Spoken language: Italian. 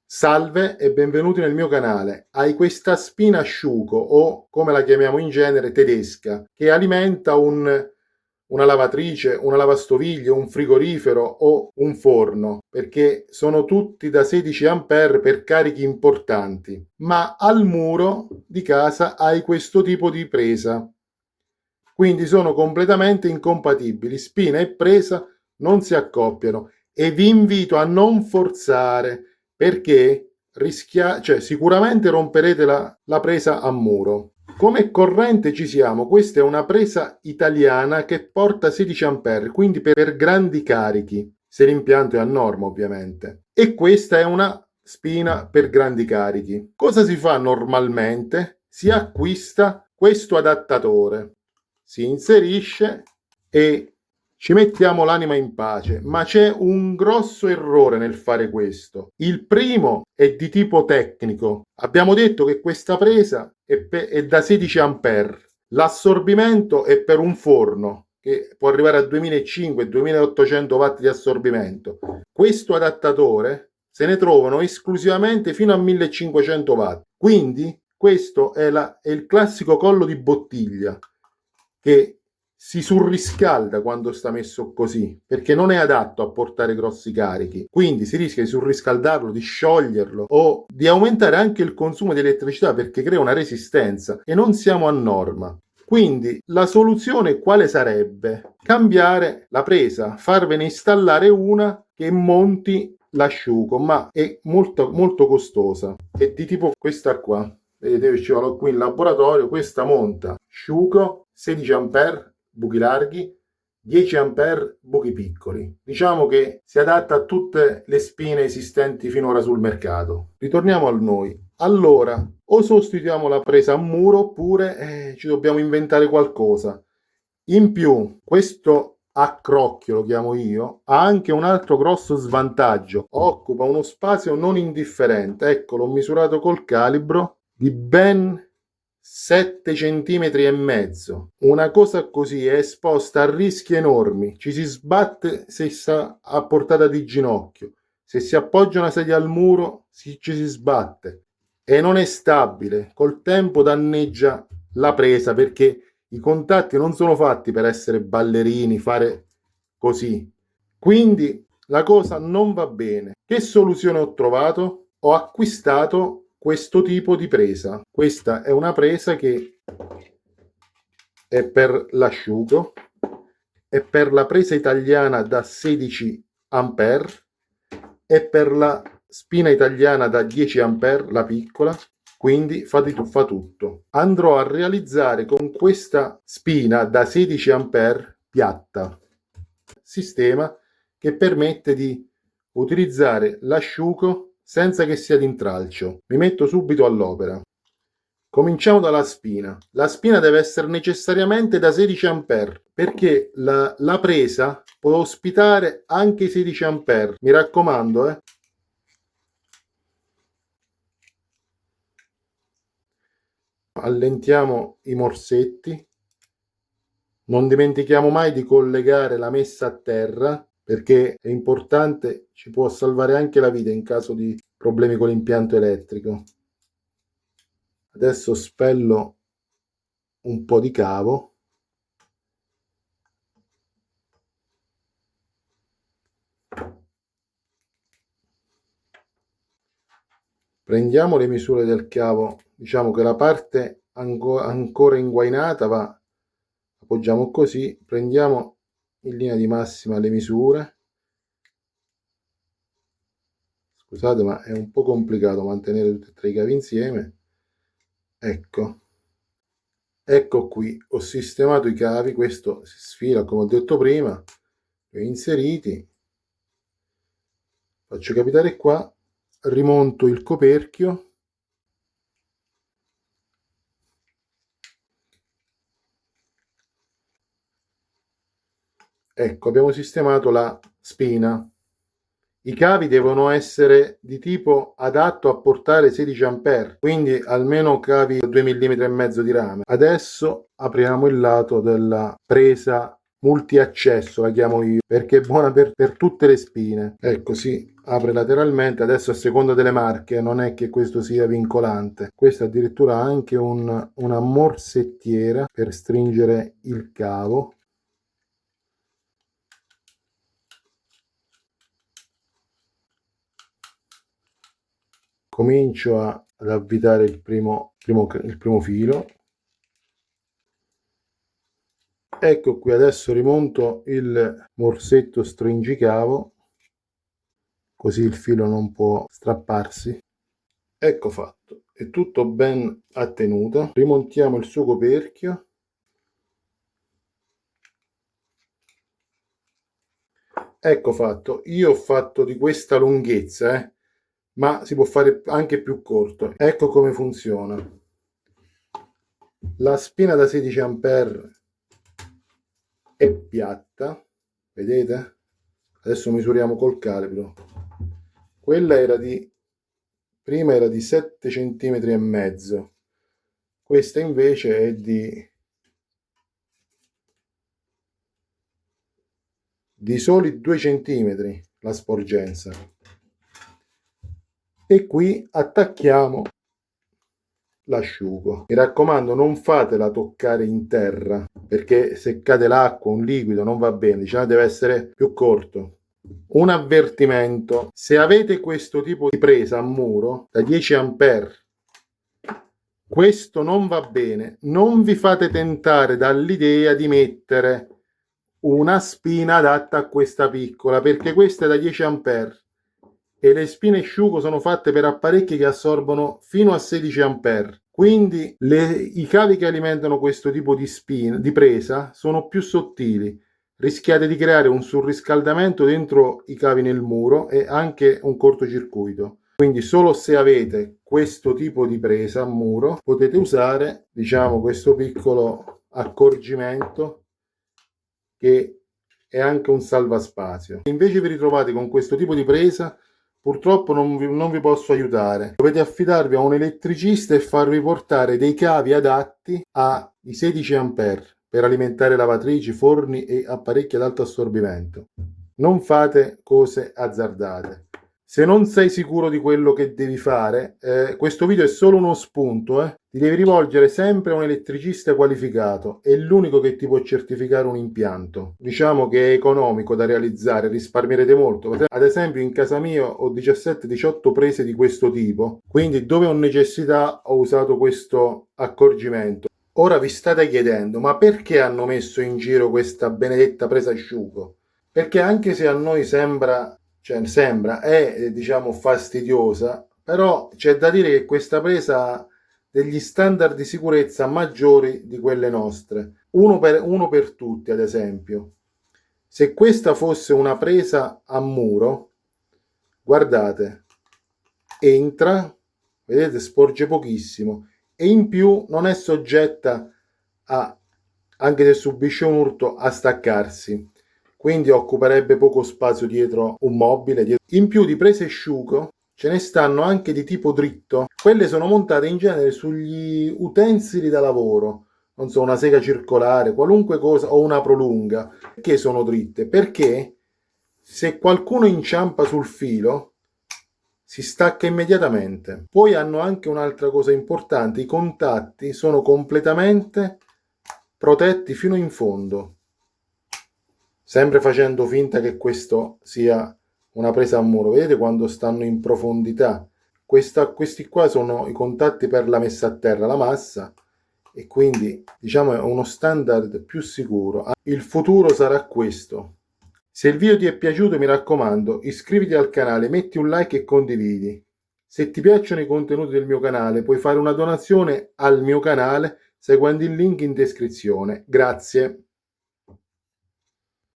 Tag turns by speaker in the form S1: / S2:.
S1: Salve e benvenuti nel mio canale. Hai questa spina asciugo o, come la chiamiamo in genere, tedesca, che alimenta una lavatrice, una lavastoviglie, un frigorifero o un forno, perché sono tutti da 16 ampere per carichi importanti. Ma al muro di casa hai questo tipo di presa. Quindi sono completamente incompatibili. Spina e presa non si accoppiano e vi invito a non forzare perché cioè, sicuramente romperete la presa a muro. Come corrente ci siamo, questa è una presa italiana che porta 16 ampere, quindi per grandi carichi, se l'impianto è a norma ovviamente. E questa è una spina per grandi carichi. Cosa si fa normalmente? Si acquista questo adattatore, si inserisce e ci mettiamo l'anima in pace, ma c'è un grosso errore nel fare questo. Il primo è di tipo tecnico. Abbiamo detto che questa presa è da 16 ampere. L'assorbimento è per un forno che può arrivare a 2500-2800 watt di assorbimento. Questo adattatore se ne trovano esclusivamente fino a 1500 watt. Quindi questo è il classico collo di bottiglia che si surriscalda quando sta messo così, perché non è adatto a portare grossi carichi, quindi si rischia di surriscaldarlo, di scioglierlo o di aumentare anche il consumo di elettricità perché crea una resistenza e non siamo a norma. Quindi la soluzione quale sarebbe? Cambiare la presa, farvene installare una che monti l'asciugo, ma è molto molto costosa, è di tipo questa qua. Vedete, ci vado qui in laboratorio, questa monta asciugo 16 ampere buchi larghi, 10 ampere buchi piccoli. Diciamo che si adatta a tutte le spine esistenti finora sul mercato. Ritorniamo a noi. Allora, o sostituiamo la presa a muro oppure ci dobbiamo inventare qualcosa. In più, questo accrocchio, lo chiamo io, ha anche un altro grosso svantaggio. Occupa uno spazio non indifferente. Ecco, l'ho misurato col calibro di ben 7 centimetri e mezzo. Una cosa così è esposta a rischi enormi. Ci si sbatte se sta a portata di ginocchio. Se si appoggia una sedia al muro, ci si sbatte. E non è stabile. Col tempo danneggia la presa perché i contatti non sono fatti per essere ballerini, fare così. Quindi la cosa non va bene. Che soluzione ho trovato? Ho acquistato questo tipo di presa. Questa è una presa che è per l'asciugo, è per la presa italiana da 16 ampere e per la spina italiana da 10 ampere, la piccola. Quindi fa tutto. Andrò a realizzare con questa spina da 16 ampere piatta sistema che permette di utilizzare l'asciugo senza che sia d'intralcio. Mi metto subito all'opera. Cominciamo dalla spina. La spina deve essere necessariamente da 16 ampere perché la presa può ospitare anche 16 ampere. Mi raccomando, allentiamo i morsetti. Non dimentichiamo mai di collegare la messa a terra perché è importante, ci può salvare anche la vita in caso di problemi con l'impianto elettrico. Adesso spello un po' di cavo. Prendiamo le misure del cavo, diciamo che la parte ancora inguainata va, appoggiamo così, prendiamo in linea di massima le misure. Scusate, ma è un po' complicato mantenere tutti e tre i cavi insieme. Ecco qui, ho sistemato i cavi, questo si sfila come ho detto prima, li ho inseriti, faccio capitare qua, rimonto il coperchio. Ecco, abbiamo sistemato la spina. I cavi devono essere di tipo adatto a portare 16 ampere, quindi almeno cavi 2 mm e mezzo di rame. Adesso apriamo il lato della presa multiaccesso, la chiamo io, perché è buona per tutte le spine. Ecco, si apre lateralmente. Adesso, a seconda delle marche, non è che questo sia vincolante, questo addirittura ha anche una morsettiera per stringere il cavo. Comincio ad avvitare il primo filo. Ecco qui, adesso rimonto il morsetto stringicavo, così il filo non può strapparsi. Ecco fatto, è tutto ben a tenuta. Rimontiamo il suo coperchio. Ecco fatto, io ho fatto di questa lunghezza, ma si può fare anche più corto. Ecco come funziona. La spina da 16 ampere è piatta, vedete? Adesso misuriamo col calibro. Quella prima era di 7 centimetri e mezzo, questa invece è di soli 2 centimetri la sporgenza. E qui attacchiamo l'asciugo. Mi raccomando, non fatela toccare in terra, perché se cade l'acqua, un liquido, non va bene, diciamo deve essere più corto. Un avvertimento: se avete questo tipo di presa a muro da 10 ampere, questo non va bene. Non vi fate tentare dall'idea di mettere una spina adatta a questa piccola, perché questa è da 10 ampere e le spine asciugo sono fatte per apparecchi che assorbono fino a 16 ampere. Quindi i cavi che alimentano questo tipo di spina, di presa, sono più sottili. Rischiate di creare un surriscaldamento dentro i cavi nel muro e anche un cortocircuito. Quindi solo se avete questo tipo di presa a muro potete usare, diciamo, questo piccolo accorgimento che è anche un salvaspazio. Se invece vi ritrovate con questo tipo di presa, purtroppo non vi posso aiutare. Dovete affidarvi a un elettricista e farvi portare dei cavi adatti ai 16 ampere per alimentare lavatrici, forni e apparecchi ad alto assorbimento. Non fate cose azzardate. Se non sei sicuro di quello che devi fare, questo video è solo uno spunto, ti devi rivolgere sempre a un elettricista qualificato, è l'unico che ti può certificare un impianto. Diciamo che è economico da realizzare, risparmierete molto. Ad esempio in casa mia ho 17-18 prese di questo tipo, quindi dove ho necessità ho usato questo accorgimento. Ora vi state chiedendo, ma perché hanno messo in giro questa benedetta presa asciugo? Perché anche se a noi è diciamo fastidiosa, però c'è da dire che questa presa ha degli standard di sicurezza maggiori di quelle nostre. Uno per tutti, ad esempio. Se questa fosse una presa a muro, guardate, entra, vedete, sporge pochissimo e in più non è soggetta a, anche se subisce un urto, a staccarsi. Quindi occuperebbe poco spazio dietro un mobile. In più di prese asciugo ce ne stanno anche di tipo dritto. Quelle sono montate in genere sugli utensili da lavoro, non so, una sega circolare, qualunque cosa, o una prolunga. Perché sono dritte? Perché se qualcuno inciampa sul filo si stacca immediatamente. Poi hanno anche un'altra cosa importante: i contatti sono completamente protetti fino in fondo, sempre facendo finta che questo sia una presa a muro. Vedete quando stanno in profondità? Questi qua sono i contatti per la messa a terra, la massa, e quindi diciamo è uno standard più sicuro. Il futuro sarà questo. Se il video ti è piaciuto, mi raccomando, iscriviti al canale, metti un like e condividi. Se ti piacciono i contenuti del mio canale, puoi fare una donazione al mio canale seguendo il link in descrizione. Grazie.